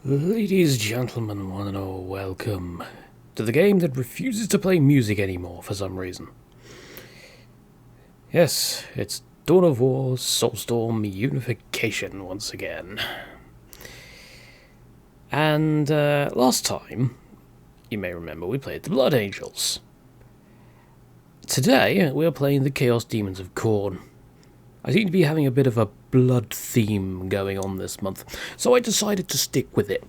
Ladies, gentlemen, one and all, welcome to the game that refuses to play music anymore for some reason. Yes, it's Dawn of War, Soulstorm, Unification once again. And last time, you may remember, we played the Blood Angels. Today, we are playing the Chaos Deamons of Khorne. I seem to be having a bit of a blood theme going on this month, so I decided to stick with it.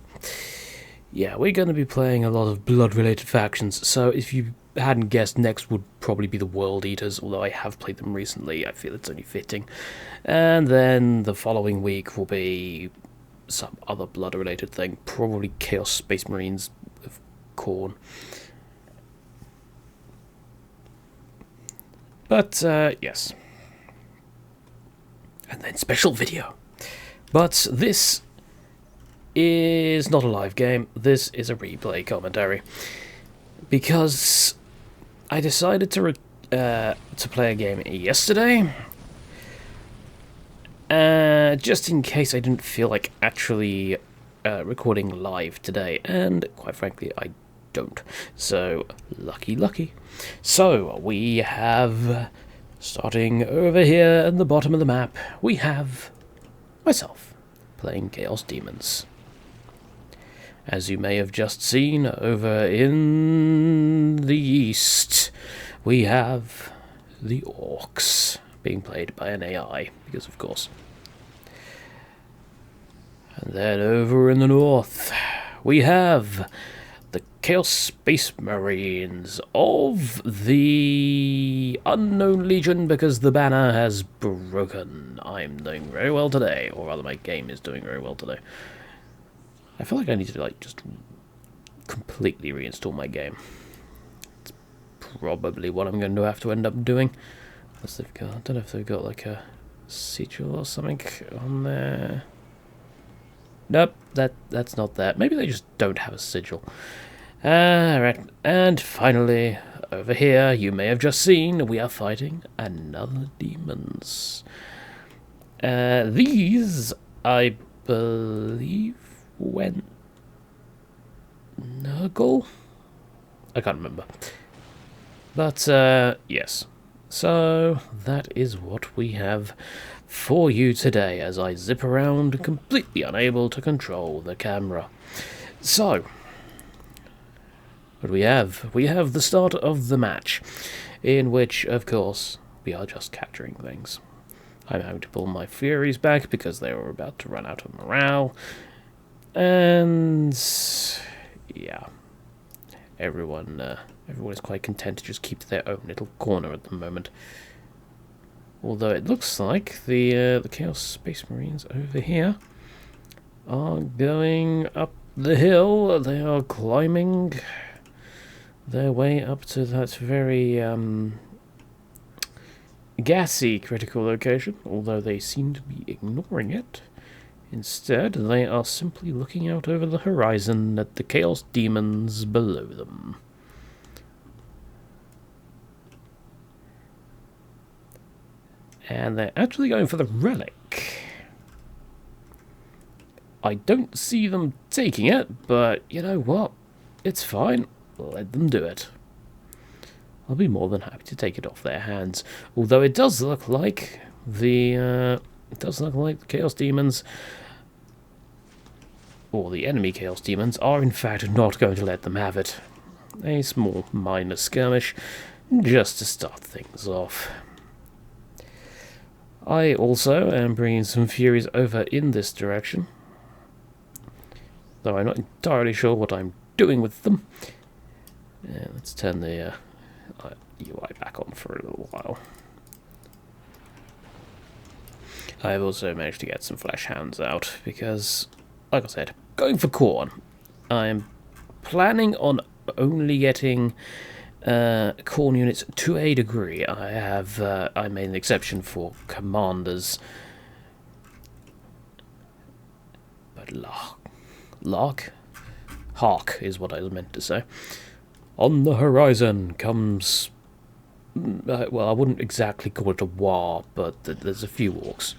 Yeah, we're going to be playing a lot of blood-related factions, so if you hadn't guessed, next would probably be the World Eaters, although I have played them recently, I feel it's only fitting. And then the following week will be some other blood-related thing, probably Chaos Space Marines of Khorne. But, yes. And then special video. But this is not a live game, this is a replay commentary. Because I decided to play a game yesterday, just in case I didn't feel like actually recording live today, and quite frankly I don't. So, lucky. So, we have, starting over here at the bottom of the map, we have myself playing Chaos Demons. As you may have just seen over in the east, we have the Orcs being played by an AI, because of course. And then over in the north, we have the Chaos Space Marines of the Unknown Legion, because the banner has broken. I'm doing very well today, or rather my game is doing very well today. I feel like I need to just completely reinstall my game. It's probably what I'm going to have to end up doing. Unless they've got, I don't know if they've got like a sigil or something on there. Nope, that's not that. Maybe they just don't have a sigil. Alright, and finally, over here, you may have just seen, we are fighting another demons. These, I believe, went Nurgle? I can't remember. But, yes. So, that is what we have for you today, as I zip around, completely unable to control the camera. So, what do we have? We have the start of the match, in which, of course, we are just capturing things. I'm having to pull my Furies back because they were about to run out of morale. And yeah, everyone is quite content to just keep to their own little corner at the moment. Although it looks like the Chaos Space Marines over here are going up the hill. They are climbing their way up to that very gassy critical location, although they seem to be ignoring it. Instead, they are simply looking out over the horizon at the Chaos Demons below them. And they're actually going for the relic. I don't see them taking it, but you know what? It's fine. Let them do it. I'll be more than happy to take it off their hands. Although it does look like the Chaos Demons, or the enemy Chaos Demons, are in fact not going to let them have it. A small minor skirmish, just to start things off. I also am bringing some Furies over in this direction, though I'm not entirely sure what I'm doing with them. Yeah, let's turn the UI back on for a little while. I've also managed to get some Flesh Hounds out, because, like I said, going for Khorne. I'm planning on only getting Khorne units to a degree. I made an exception for commanders. But Hark is what I was meant to say. On the horizon comes, well, I wouldn't exactly call it a war, but there's a few orcs.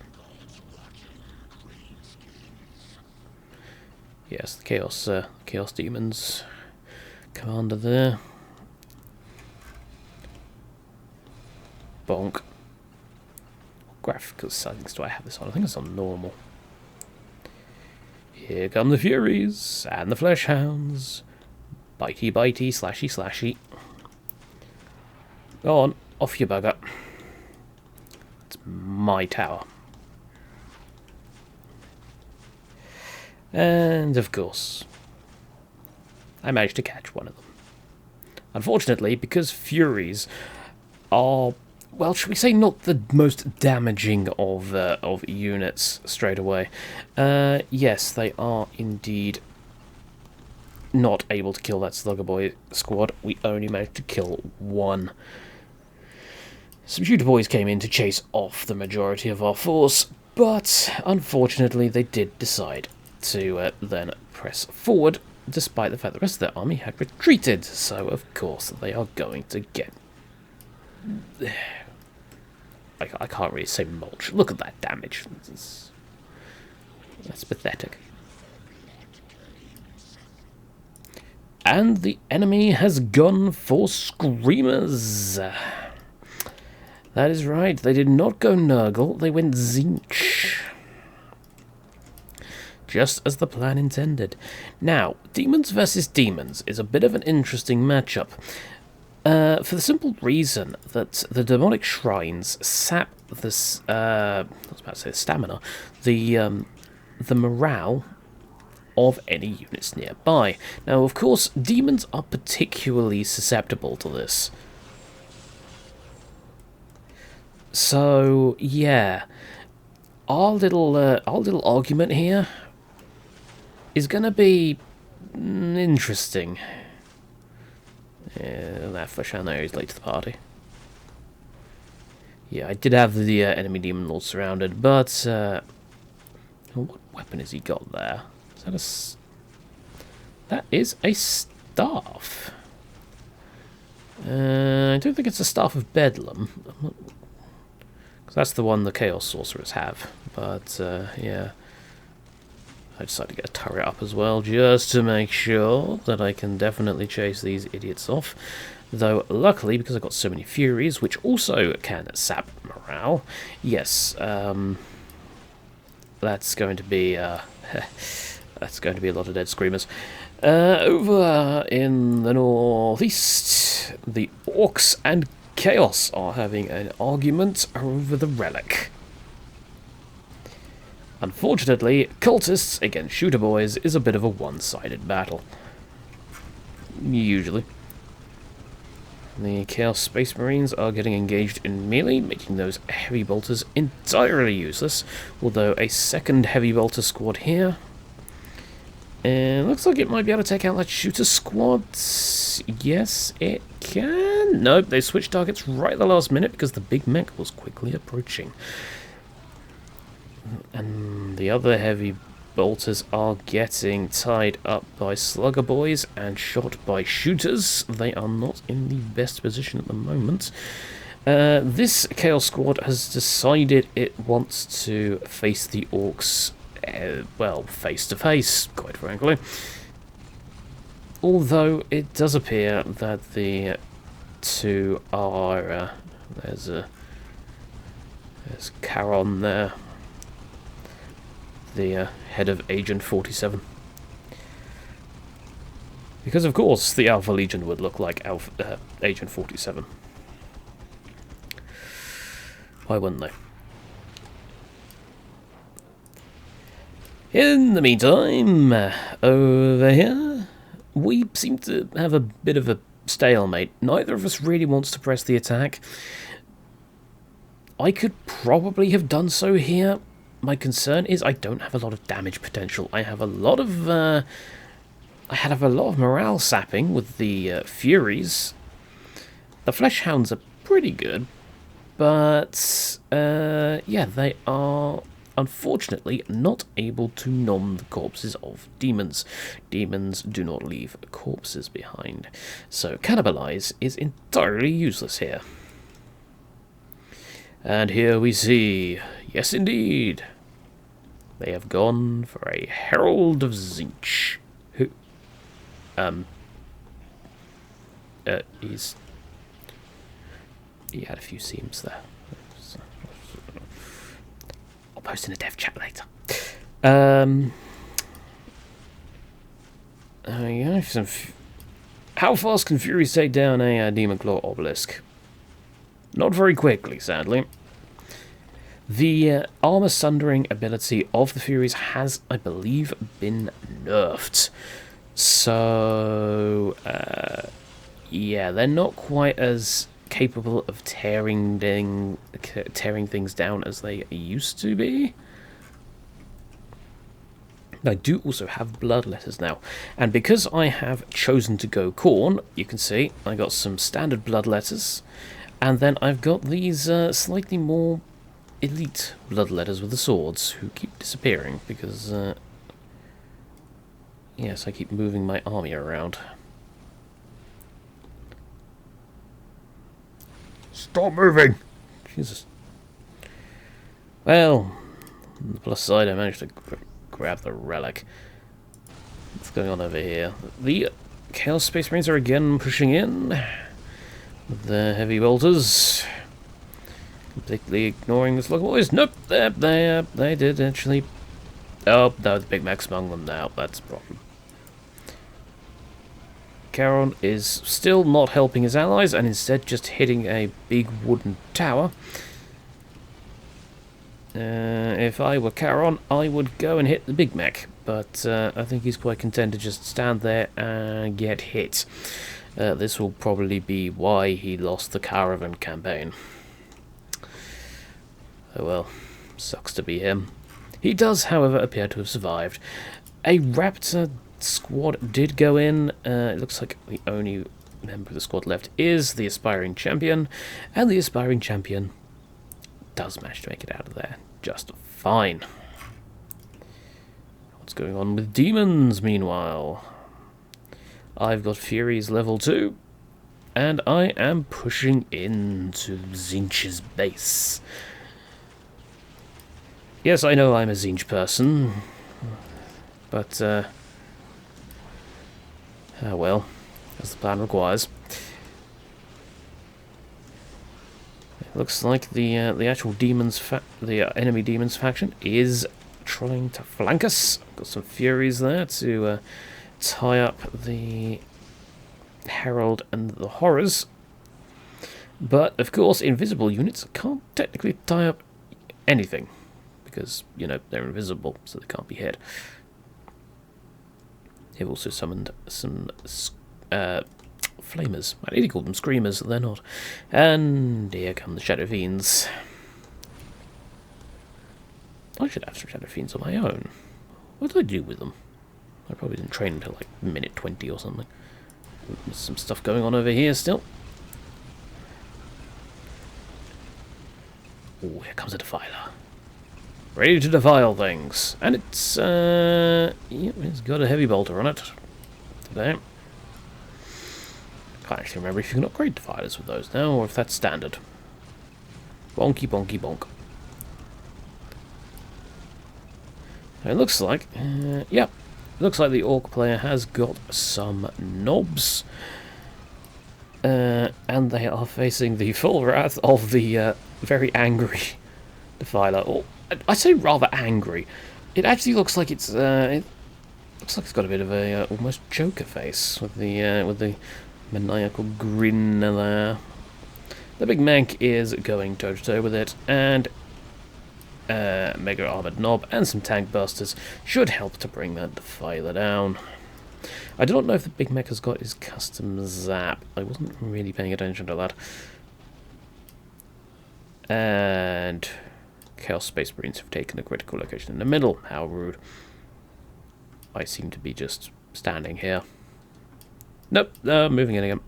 Yes, the Chaos Demons commander there. Bonk. What graphical settings do I have this on? I think it's on normal. Here come the Furies and the Flesh Hounds. Bitey, bitey, slashy, slashy. Go on, off you bugger. It's my tower. And of course, I managed to catch one of them. Unfortunately, because Furies are, well, should we say, not the most damaging of units straight away. Yes, they are indeed not able to kill that Slugger Boy squad. We only managed to kill one. Some Shooter Boys came in to chase off the majority of our force, but unfortunately they did decide to then press forward, despite the fact the rest of their army had retreated. So of course they are going to get... I can't really say mulch. Look at that damage. That's pathetic. And the enemy has gone for Screamers. That is right. They did not go Nurgle. They went Zinch. Just as the plan intended. Now, Demons versus Demons is a bit of an interesting matchup. For the simple reason that the demonic shrines sap this, I was about to say stamina, the morale of any units nearby. Now, of course, demons are particularly susceptible to this. So, yeah, our little argument here is going to be interesting. Yeah, that Flesh Hound there is late to the party. Yeah, I did have the enemy demon all surrounded, but what weapon has he got there? Is that that is a staff. I don't think it's a Staff of Bedlam, because that's the one the Chaos Sorcerers have. But yeah, I decided to get a turret up as well, just to make sure that I can definitely chase these idiots off. Though, luckily, because I've got so many Furies, which also can sap morale, yes, that's going to be that's going to be a lot of dead Screamers. Over in the northeast, the Orcs and Chaos are having an argument over the relic. Unfortunately, Cultists against Shooter Boys is a bit of a one-sided battle. Usually. The Chaos Space Marines are getting engaged in melee, making those heavy bolters entirely useless, although a second heavy bolter squad here. And looks like it might be able to take out that shooter squad. Yes, it can. Nope, they switched targets right at the last minute because the big mech was quickly approaching. And the other heavy bolters are getting tied up by Slugger Boys and shot by shooters. They are not in the best position at the moment. This Chaos Squad has decided it wants to face the Orcs, well, face to face, quite frankly. Although it does appear that the two are, there's Charon there, the head of Agent 47. Because of course the Alpha Legion would look like Agent 47. Why wouldn't they? In the meantime, over here, we seem to have a bit of a stalemate. Neither of us really wants to press the attack. I could probably have done so here. My concern is I don't have a lot of damage potential. I have a lot of morale sapping with the Furies. The Flesh Hounds are pretty good, but yeah, they are unfortunately not able to nom the corpses of demons. Demons do not leave corpses behind, so Cannibalize is entirely useless here. And here we see, yes indeed, They have gone for a Herald of Tzeentch. Who... He had a few seams there. I'll post in a dev chat later. Yeah, how fast can Furies take down a Demon Claw Obelisk? Not very quickly, sadly. The armor sundering ability of the Furies has, I believe, been nerfed. So, yeah, they're not quite as capable of tearing things down as they used to be. I do also have bloodletters now, and because I have chosen to go Khorne, you can see I got some standard bloodletters, and then I've got these slightly more elite bloodletters with the swords, who keep disappearing because, yes, I keep moving my army around. Stop moving! Jesus. Well, on the plus side, I managed to grab the relic. What's going on over here? The Chaos Space Marines are again pushing in with the heavy bolters, completely ignoring this local boys. Nope, they did actually. Oh no, the Big Mac's among them now. That's a problem. Charon is still not helping his allies, and instead just hitting a big wooden tower. If I were Charon, I would go and hit the Big Mac, but I think he's quite content to just stand there and get hit. This will probably be why he lost the Caravan campaign. Oh well, sucks to be him. He does, however, appear to have survived. A Raptor squad did go in. It looks like the only member of the squad left is the Aspiring Champion, and the Aspiring Champion does manage to make it out of there just fine. What's going on with Demons, meanwhile? I've got Furies level 2, and I am pushing into Tzeentch's base. Yes, I know I'm a Tzeentch person, but, oh well, as the plan requires. Looks like the actual enemy demons faction is trying to flank us. Got some Furies there to tie up the Herald and the Horrors. But of course, invisible units can't technically tie up anything because, you know, they're invisible, so they can't be hit. They've also summoned some Flamers. I nearly called them Screamers, they're not. And here come the Shadow Fiends. I should have some Shadow Fiends on my own. What did I do with them? I probably didn't train until like minute 20 or something. There's some stuff going on over here still. Oh, here comes a Defiler. Ready to defile things. And it's, yep, it's got a heavy bolter on it. Today. Can't actually remember if you can upgrade Defilers with those now, or if that's standard. Bonky, bonky, bonk. It looks like, yep, looks like the Orc player has got some knobs. And they are facing the full wrath of the very angry Defiler. Or, I say rather angry. It actually looks like it's, it looks like it's got a bit of a almost Joker face with the maniacal grin there. The Big Mank is going toe-to-toe with it, and Mega Armored Knob and some Tank Busters should help to bring that Defiler down. I do not know if the Big Mech has got his custom zap. I wasn't really paying attention to that. And Chaos Space Marines have taken a critical location in the middle. How rude. I seem to be just standing here. Nope, moving in again.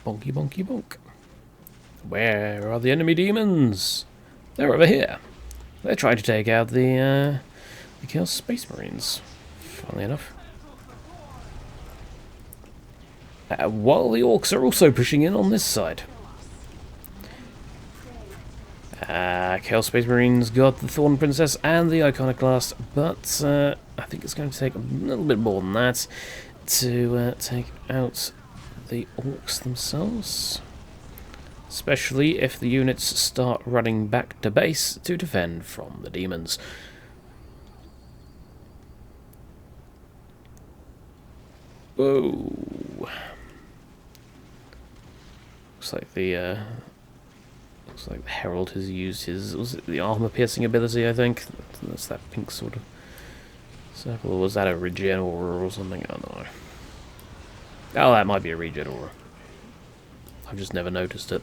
Bonky, bonky, bonk. Where are the enemy demons? They're over here. They're trying to take out the Chaos Space Marines. Funnily enough. while the orcs are also pushing in on this side. Chaos Space Marines got the Thorn Princess and the Iconoclast, but I think it's going to take a little bit more than that to take out the orcs themselves. Especially if the units start running back to base to defend from the demons. Whoa. Looks like the Herald has used his, was it the armor piercing ability, I think? That's that pink sort of circle, or was that a regen aura or something? I don't know. Oh, that might be a regen aura. I've just never noticed it.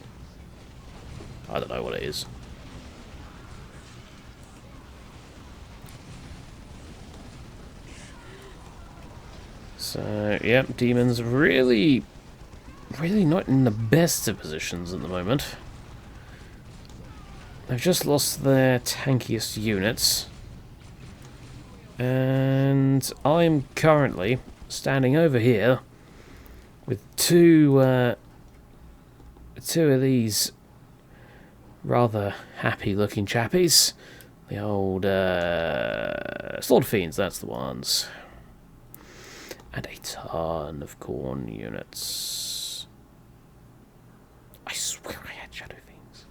I don't know what it is. So, yep, demons really not in the best of positions at the moment. They've just lost their tankiest units. And I'm currently standing over here with two of these rather happy-looking chappies. The old Slaughter Fiends, that's the ones. And a ton of Khorne units. I swear I had Shadow Fiends.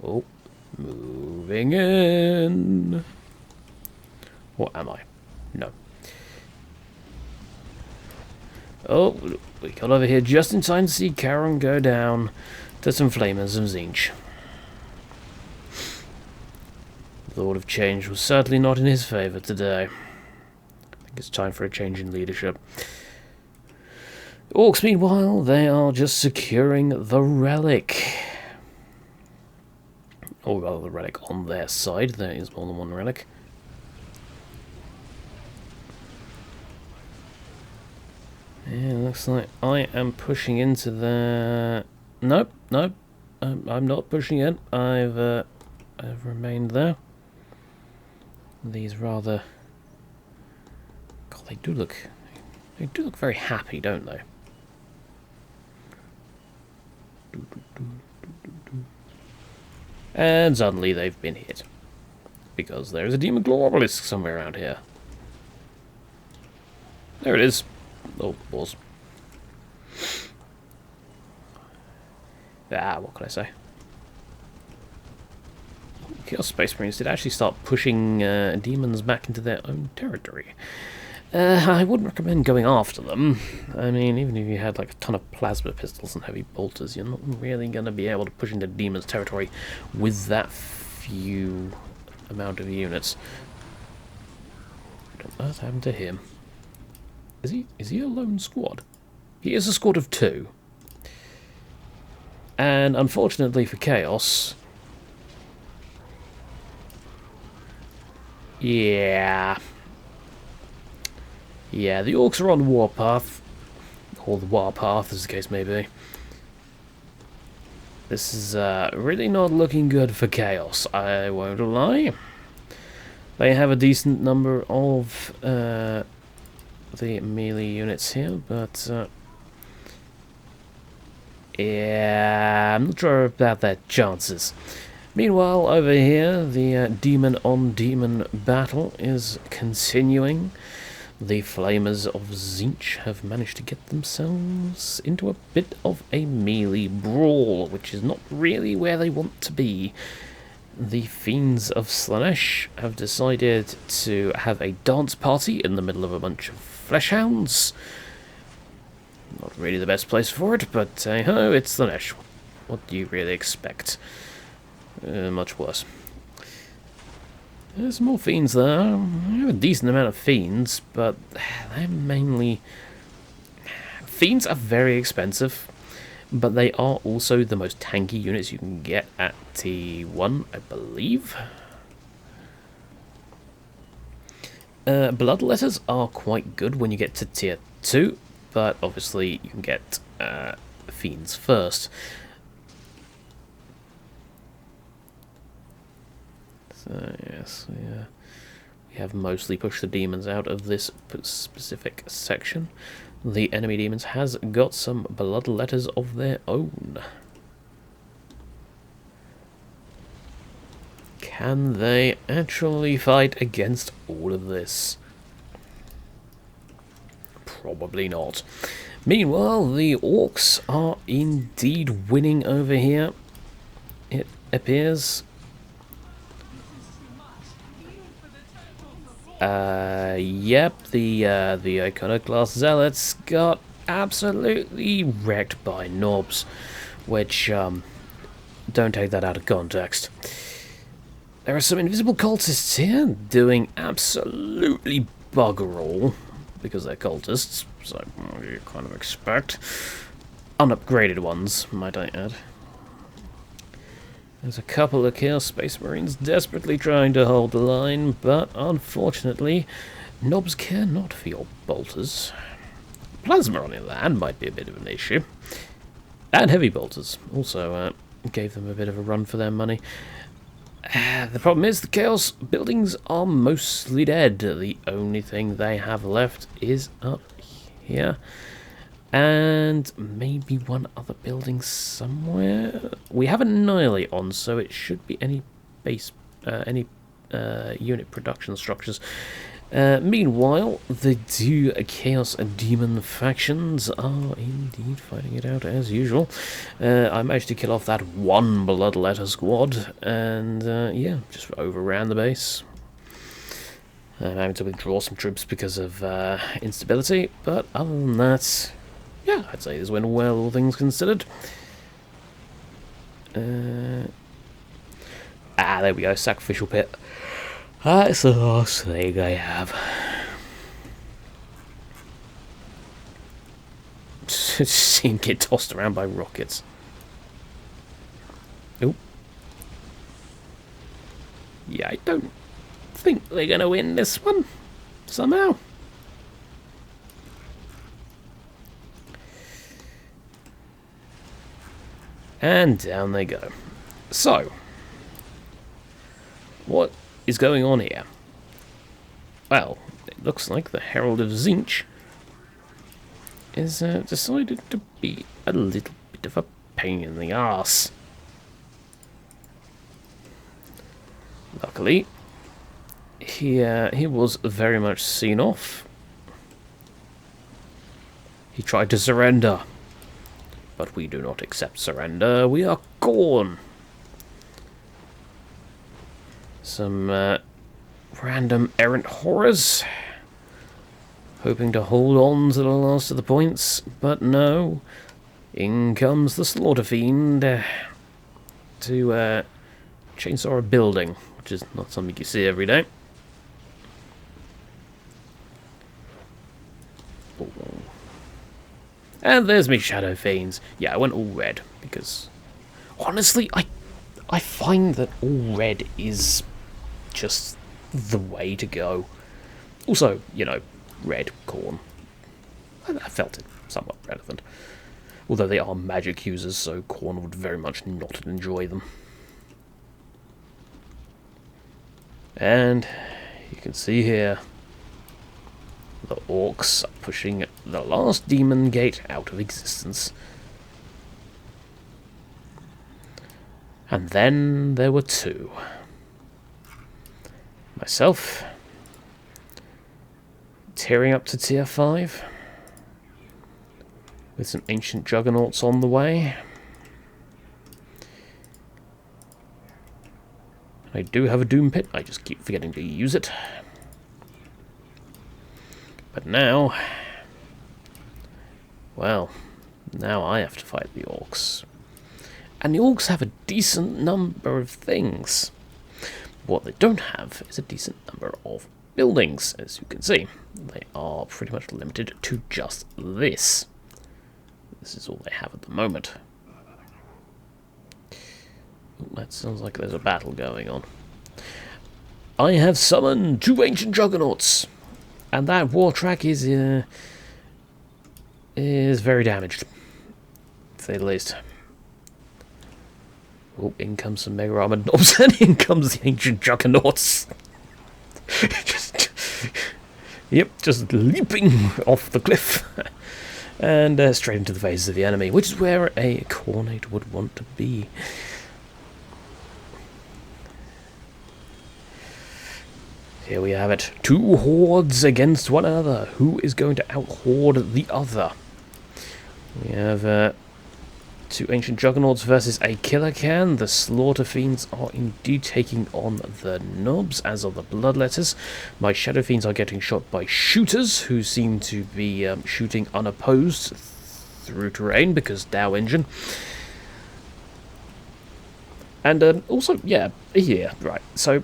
Oh, moving in. Or am I? No. Oh, we got over here just in time to see Charon go down to some Flamers of Tzeentch. The Lord of Change was certainly not in his favour today. I think it's time for a change in leadership. Orcs, meanwhile, they are just securing the relic. Or rather, the relic on their side. There is more than one relic. Yeah, looks like I am pushing into the... Nope. I'm not pushing in. I've remained there. These rather... God, they do look very happy, don't they? And suddenly they've been hit. Because there is a Demon Claw Obelisk somewhere around here. There it is. Oh, balls. What can I say? Chaos Space Marines did actually start pushing demons back into their own territory. I wouldn't recommend going after them. I mean, even if you had like a ton of plasma pistols and heavy bolters, you're not really going to be able to push into demons' territory with that few amount of units. What on earth happened to him? Is he a lone squad? He is a squad of 2. And unfortunately for Chaos... Yeah, the orcs are on the warpath. Or the warpath, as the case may be. This is really not looking good for Chaos, I won't lie. They have a decent number of the melee units here, but yeah, I'm not sure about their chances. Meanwhile, over here, the demon-on-demon battle is continuing. The Flamers of Tzeentch have managed to get themselves into a bit of a melee brawl, which is not really where they want to be. The Fiends of Slaanesh have decided to have a dance party in the middle of a bunch of fleshhounds. Not really the best place for it, but hey-ho, it's Slaanesh. What do you really expect? Much worse. There's more fiends there. We have a decent amount of fiends, but they're mainly... Fiends are very expensive, but they are also the most tanky units you can get at T1, I believe. Bloodletters are quite good when you get to Tier 2, but obviously you can get fiends first. So yes, we have mostly pushed the demons out of this specific section. the enemy demons has got some bloodletters of their own. Can they actually fight against all of this? Probably not. Meanwhile, the orcs are indeed winning over here, it appears. Yep, the Iconoclast Zealots got absolutely wrecked by knobs, which, don't take that out of context. There are some invisible cultists here doing absolutely bugger all, because they're cultists, so you kind of expect. Unupgraded ones, might I add. There's a couple of Chaos Space Marines desperately trying to hold the line, but unfortunately, knobs care not for your bolters. Plasma, on the other hand, might be a bit of an issue. And heavy bolters also gave them a bit of a run for their money. The problem is the Chaos buildings are mostly dead. The only thing they have left is up here. And maybe one other building somewhere. We have Annihilate on, so it should be any base, unit production structures. Meanwhile, the two Chaos Demon factions are indeed fighting it out as usual. I managed to kill off that one Bloodletter squad, and yeah, just overran the base. I'm having to withdraw some troops because of instability, but other than that, yeah, I'd say this went well, all things considered. There we go, Sacrificial Pit. That's the last thing I have. Just see him get tossed around by rockets. Oop. Yeah, I don't think they're going to win this one, somehow. And down they go. So, what is going on here? Well, it looks like the Herald of Tzeentch is decided to be a little bit of a pain in the arse. Luckily, he was very much seen off. He tried to surrender, but we do not accept surrender. We are Khorne. Some random errant horrors, hoping to hold on to the last of the points, but no. In comes the Slaughter Fiend to chainsaw a building, which is not something you see every day. Ooh. And there's me Shadow Fiends. Yeah, I went all red, because honestly, I find that all red is just the way to go. Also, you know, red Khorne. I felt it somewhat relevant. Although they are magic users, so Khorne would very much not enjoy them. And you can see here the orcs are pushing the last demon gate out of existence. And then there were two. Myself, tearing up to tier 5, with some ancient juggernauts on the way. I do have a doom pit, I just keep forgetting to use it. But now, well, now I have to fight the orcs. And the orcs have a decent number of things. What they don't have is a decent number of buildings, as you can see. They are pretty much limited to just this. This is all they have at the moment. Ooh, that sounds like there's a battle going on. I have summoned 2 ancient juggernauts, and that war track is very damaged, to say the least. Oh, in comes some mega armored knobs, and in comes the ancient juggernauts. Yep, just leaping off the cliff. And straight into the faces of the enemy, which is where a Khornate would want to be. Here we have it. Two hordes against one another. Who is going to out-horde the other? We have two Ancient Juggernauts versus a Killer Can. The Slaughter Fiends are indeed taking on the Knobs, as are the Bloodletters. My Shadow Fiends are getting shot by Shooters, who seem to be shooting unopposed through terrain, because Dow Engine. And also, yeah, right. So,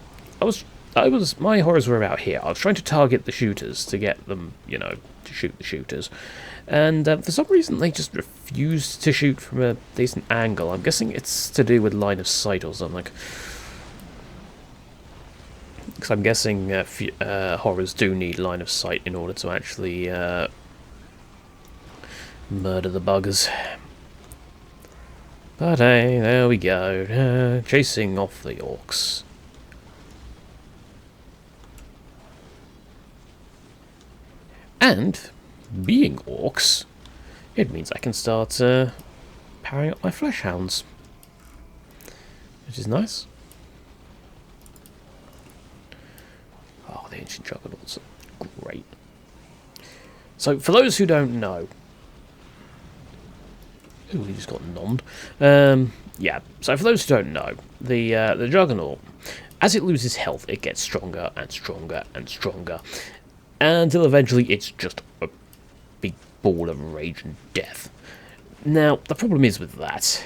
my horrors were about here. I was trying to target the Shooters to get them, to shoot the Shooters. And for some reason they just refused to shoot from a decent angle. I'm guessing it's to do with line of sight or something. Because I'm guessing horrors do need line of sight in order to actually murder the buggers. But hey, there we go. Chasing off the orcs. And, being orcs, it means I can start powering up my flesh hounds, which is nice. Oh, the Ancient Juggernauts are great. So, for those who don't know... Ooh, he just got nommed. Yeah, so for those who don't know, the Juggernaut, as it loses health, it gets stronger and stronger and stronger, until eventually it's just a big ball of rage and death. Now, the problem is with that,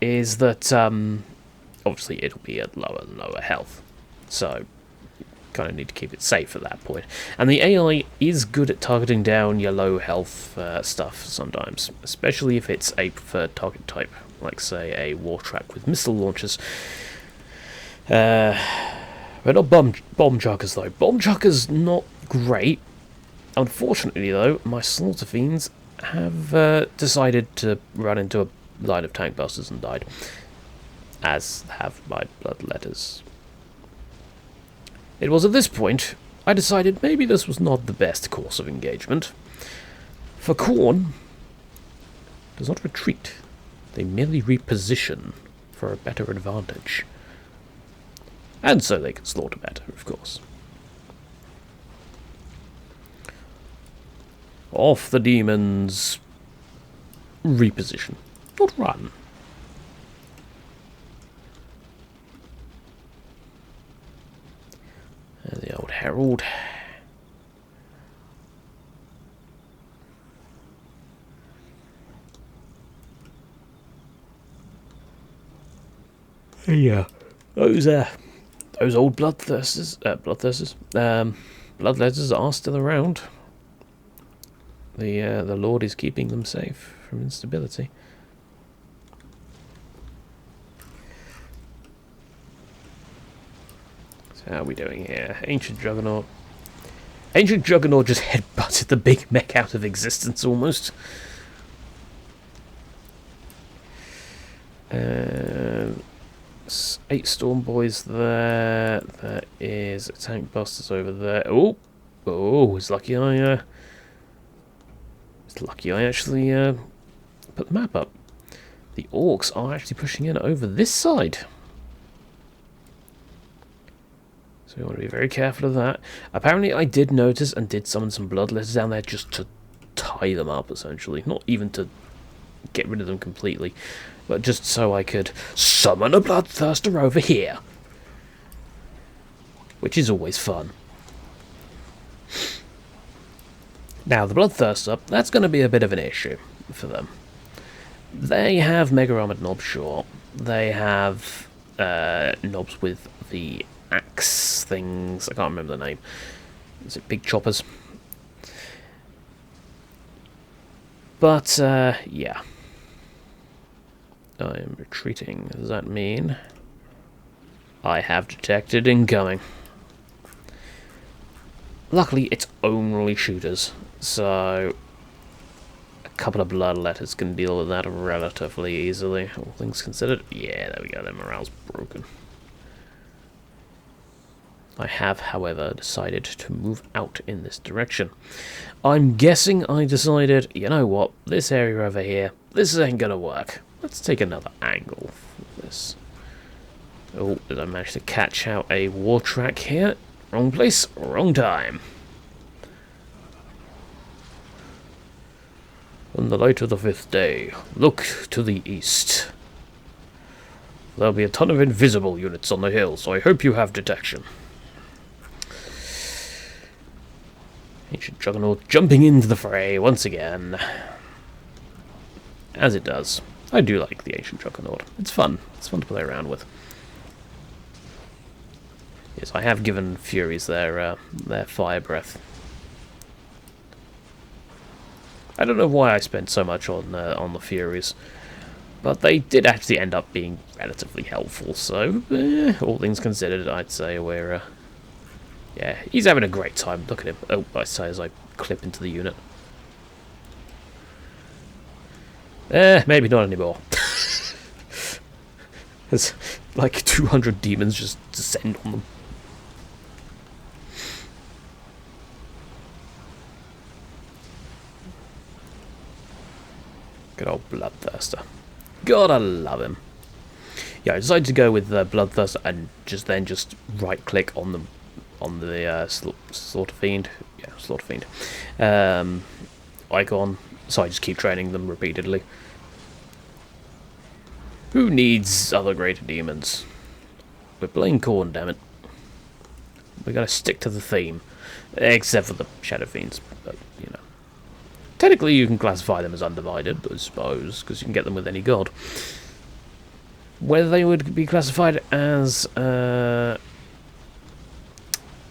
is that, obviously it'll be at lower and lower health, so kind of need to keep it safe at that point. And the AI is good at targeting down your low health stuff sometimes, especially if it's a preferred target type, like say a war track with missile launchers. But not bomb chuckers though. Bomb chuckers not great. Unfortunately though, my Slaughter Fiends have decided to run into a line of tank busters and died, as have my Bloodletters. It was at this point I decided maybe this was not the best course of engagement. For Khorne does not retreat, they merely reposition for a better advantage. And so they can slaughter better, of course. Off the demons. Reposition. Not run. There's the old Herald. Yeah. Those old bloodletters are still around. The Lord is keeping them safe from instability. So how are we doing here? Ancient Juggernaut. Ancient Juggernaut just headbutted the big mech out of existence almost. 8 Storm Boys there. There is a Tank Busters over there. Oh, it's lucky I actually put the map up. The orcs are actually pushing in over this side. So we want to be very careful of that. Apparently I did notice and did summon some Bloodletters down there just to tie them up, essentially. Not even to get rid of them completely, but just so I could summon a Bloodthirster over here. Which is always fun. Now, the Bloodthirster, that's going to be a bit of an issue for them. They have Mega Armored Knobs, sure. They have knobs with the axe things. I can't remember the name. Is it Big Choppers? But, yeah. I am retreating. Does that mean I have detected incoming? Luckily, it's only shooters, so a couple of Bloodletters can deal with that relatively easily, all things considered. Yeah, there we go, their morale's broken. I have, however, decided to move out in this direction. I'm guessing I decided, you know what, this area over here, this ain't gonna work. Let's take another angle for this. Oh, did I manage to catch out a war track here? Wrong place, wrong time. On the light of the 5th day, look to the east. There'll be a ton of invisible units on the hill, so I hope you have detection. Ancient Juggernaut jumping into the fray once again. As it does. I do like the Ancient Juggernaut. It's fun. It's fun to play around with. Yes, I have given Furies their fire breath. I don't know why I spent so much on the Furies, but they did actually end up being relatively helpful. So, all things considered, I'd say we're yeah, he's having a great time. Look at him. Oh, I say as I clip into the unit. Maybe not anymore. There's like 200 demons just descend on them. Good old Bloodthirster. God, I love him. Yeah, I decided to go with Bloodthirster and just right click on the Slaughter Fiend. Yeah, Slaughter Fiend. Icon. So I just keep training them repeatedly. Who needs other greater demons? We're playing Khorne, damn it. We gotta stick to the theme. Except for the Shadow Fiends, but, you know. Technically you can classify them as undivided, I suppose, because you can get them with any god. Whether they would be classified as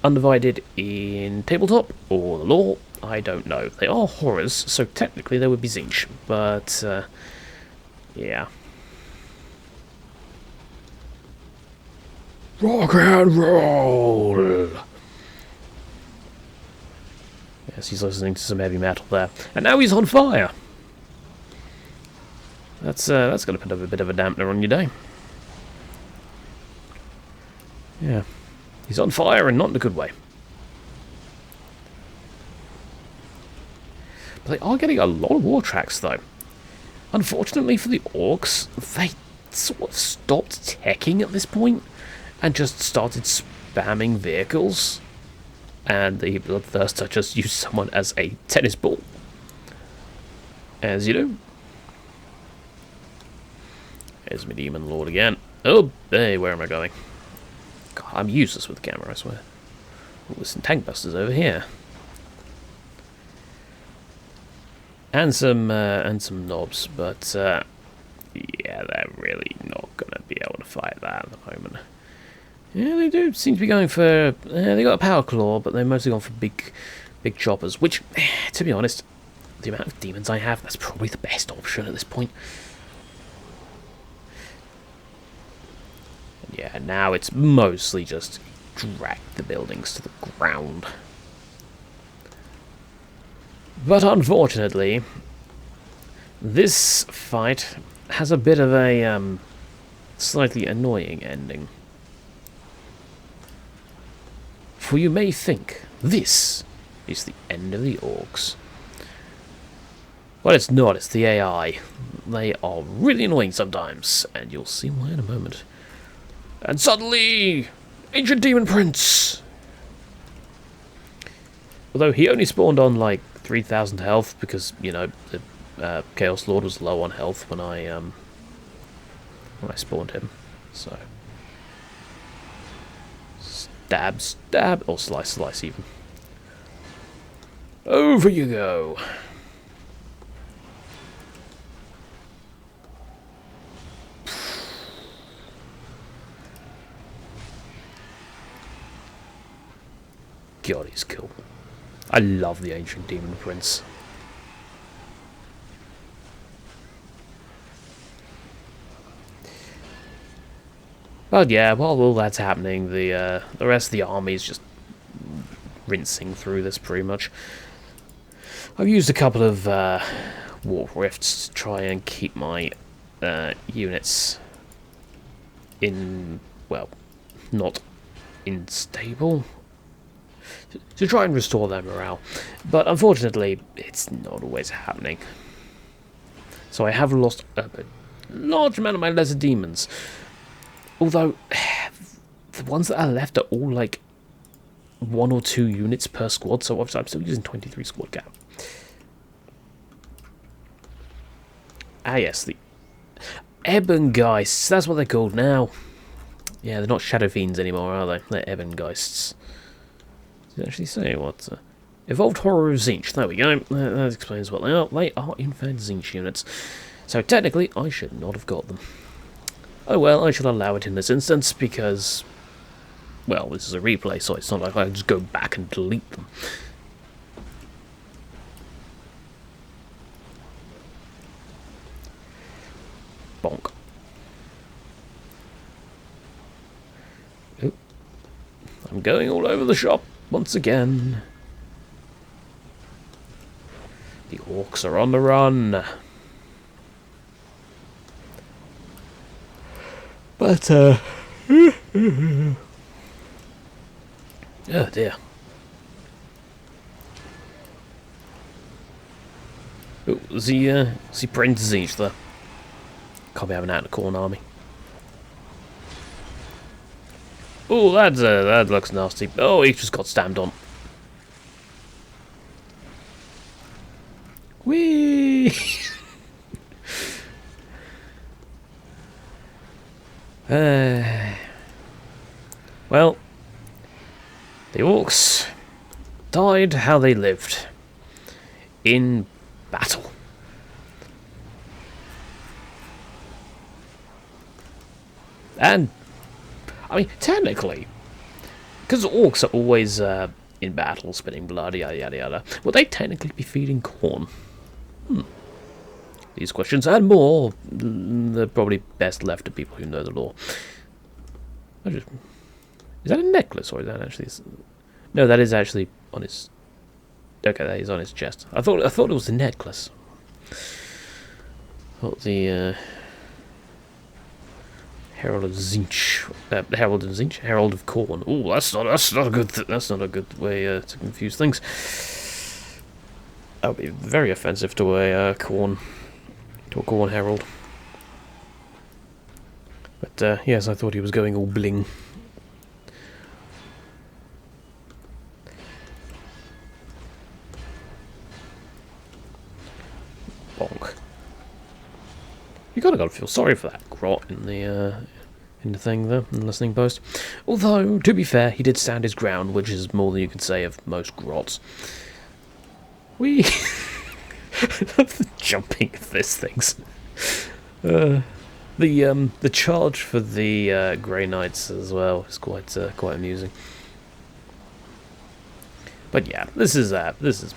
undivided in tabletop or the lore, I don't know. They are horrors, so technically they would be Zinch, but yeah. Rock and roll! Yes, he's listening to some heavy metal there. And now he's on fire! That's going to put up a bit of a dampener on your day. Yeah. He's on fire and not in a good way. But they are getting a lot of war tracks, though. Unfortunately for the orcs, they sort of stopped teching at this point and just started spamming vehicles. And the Bloodthirster just used someone as a tennis ball. As you do. There's my Demon Lord again. Oh, hey, where am I going? God, I'm useless with the camera, I swear. Oh, there's some tank busters over here. And some knobs, but yeah, they're really not gonna be able to fight that at the moment. Yeah, they do seem to be going for. They got a power claw, but they're mostly gone for big choppers. Which, to be honest, the amount of demons I have, that's probably the best option at this point. Yeah, now it's mostly just drag the buildings to the ground. But unfortunately, this fight has a bit of a slightly annoying ending. For you may think this is the end of the orcs. Well, it's not, it's the AI. They are really annoying sometimes, and you'll see why in a moment. And suddenly, Ancient Demon Prince! Although he only spawned on like 3,000 health because, you know, the Chaos Lord was low on health when I spawned him. So stab, stab, or slice, slice even. Over you go. God, he's cool. I love the Ancient Demon Prince. But yeah, while all that's happening, the rest of the army is just rinsing through this pretty much. I've used a couple of Warp Rifts to try and keep my units in, well, not unstable to try and restore their morale. But unfortunately, it's not always happening. So I have lost a large amount of my lesser demons. Although, the ones that are left are all like 1 or 2 units per squad, so I'm still using 23 squad cap. Ah yes, the Ebengeists, that's what they're called now. Yeah, they're not Shadow Fiends anymore, are they? They're Ebengeists. Did it actually say what? Evolved Horror of Tzeentch, there we go. That explains what they are. They are in fact Tzeentch units. So technically, I should not have got them. Oh well, I shall allow it in this instance, because, well, this is a replay, so it's not like I can just go back and delete them. Bonk. Oop. I'm going all over the shop once again. The orcs are on the run. But, oh dear. Oh, is he Prince Tzeentch there? Can't be having out in the Khorne army. Oh, that looks nasty. Oh, he just got stamped on. Whee! Well, the orcs died how they lived. In battle. And, I mean, technically, because orcs are always in battle, spitting blood, yada yada yada, would they technically be feeding Khorne? These questions and more, they're probably best left to people who know the lore. Is that a necklace, or is that actually... No, that is actually on his... Okay, that is on his chest. I thought it was a necklace. What the... Herald of Tzeentch, Herald of Tzeentch, Herald of Khorne. Oh, that's not a good. That's not a good way to confuse things. That would be very offensive to a Khorne Herald. But yes, I thought he was going all bling. Bonk. You gotta feel sorry for that grot in the thing there, in the listening post. Although, to be fair, he did stand his ground, which is more than you can say of most grots. We the jumping of these things. The charge for the Grey Knights as well is quite amusing. But yeah, this is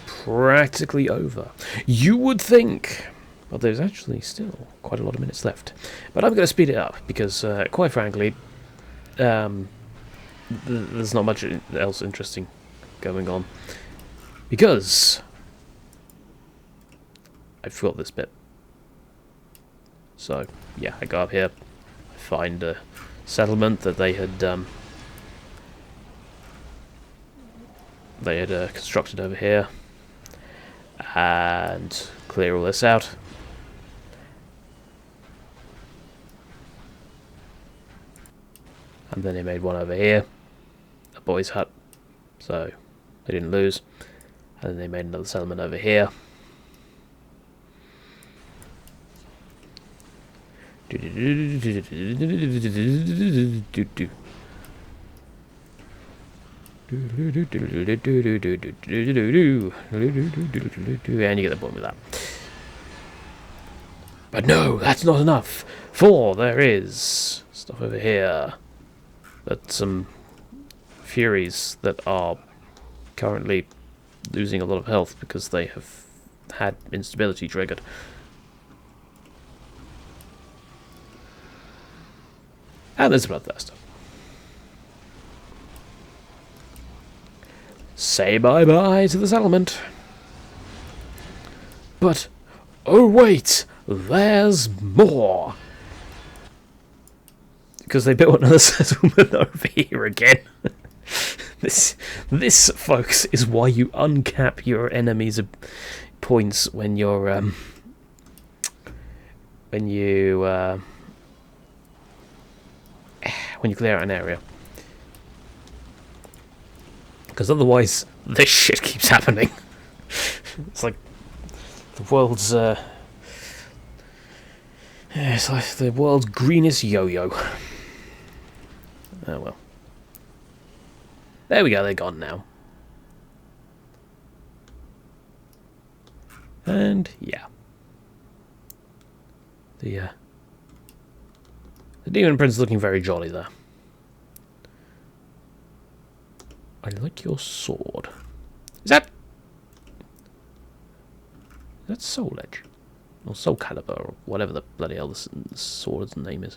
practically over. You would think. Well, there's actually still quite a lot of minutes left. But I'm going to speed it up, because, quite frankly, there's not much else interesting going on. Because I forgot this bit. So, yeah, I go up here, I find a settlement that they had constructed over here, and clear all this out. And then they made one over here, a boy's hut, so they didn't lose. And then they made another settlement over here. And you get the point with that. But no, that's not enough, for there is stuff over here. But some Furies that are currently losing a lot of health because they have had instability triggered. And there's Bloodthirster. Say bye-bye to the settlement. But, oh wait, there's more! Because they built another settlement over here again. This, folks, is why you uncap your enemies' points when you're when you clear out an area, because otherwise this shit keeps happening. It's like the world's it's like the world's greenest yo-yo. Oh well. There we go, they're gone now. And yeah. The Demon Prince is looking very jolly there. I like your sword. Is that Soul Edge? Or Soul Calibur, or whatever the bloody hell this sword's name is.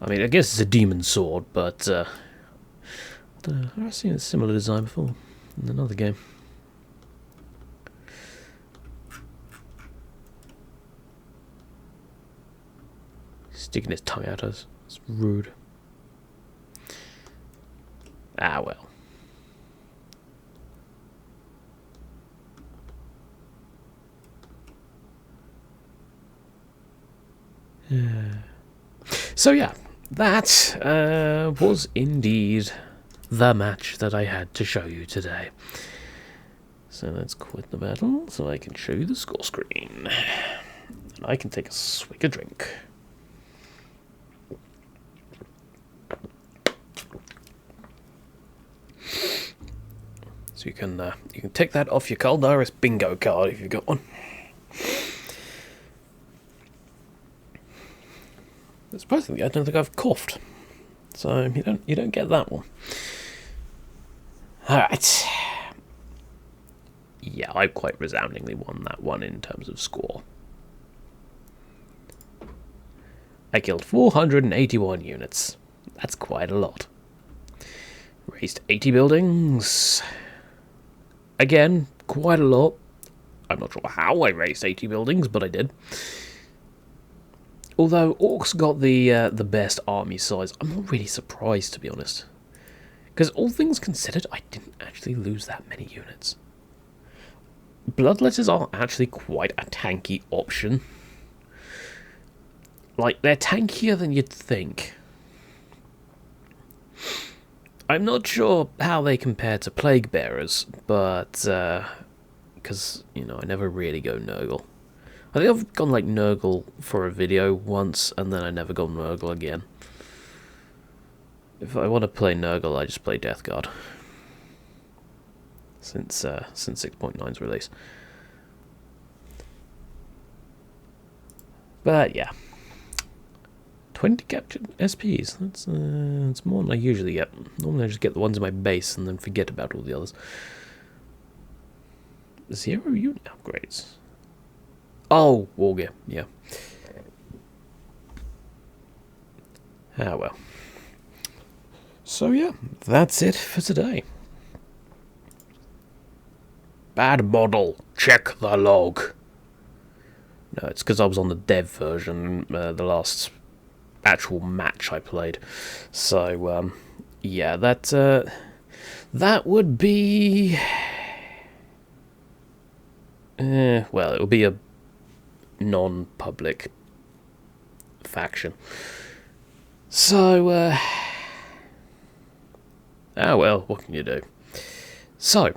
I mean, I guess it's a demon sword, but I don't know. I've seen a similar design before in another game. Sticking his tongue out at us. It's rude. Ah, well. So yeah, that was indeed the match that I had to show you today. So let's quit the battle so I can show you the score screen. And I can take a swig of drink. So you can take that off your Caldaris bingo card if you've got one. Surprisingly, I don't think I've coughed, so you don't get that one. All right. Yeah, I quite resoundingly won that one in terms of score. I killed 481 units. That's quite a lot. Raised 80 buildings. Again, quite a lot. I'm not sure how I raised 80 buildings, but I did. Although Orcs got the best army size, I'm not really surprised, to be honest. Because all things considered, I didn't actually lose that many units. Bloodletters are actually quite a tanky option. Like, they're tankier than you'd think. I'm not sure how they compare to Plague Bearers, but because, you know, I never really go Nurgle. I think I've gone like Nurgle for a video once, and then I never gone Nurgle again. If I want to play Nurgle, I just play Death Guard. Since 6.9's release. But yeah. 20 captured SPs. That's more than I usually get. Normally I just get the ones in my base and then forget about all the others. 0 unit upgrades. Oh, Wargear, yeah. Ah, well. So, yeah, that's it for today. Bad model. Check the log. No, it's because I was on the dev version, the last actual match I played. So, yeah, that would be... well, it would be a non-public faction. So, ah well, what can you do? So,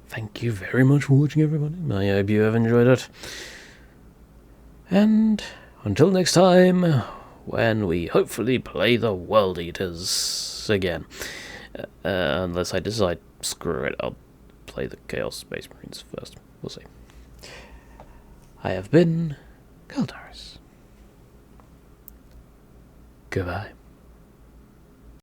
thank you very much for watching, everybody. I hope you have enjoyed it. And until next time, when we hopefully play the World Eaters again. Unless I decide, screw it, I'll play the Chaos Space Marines first. We'll see. I have been Caldaris. Goodbye.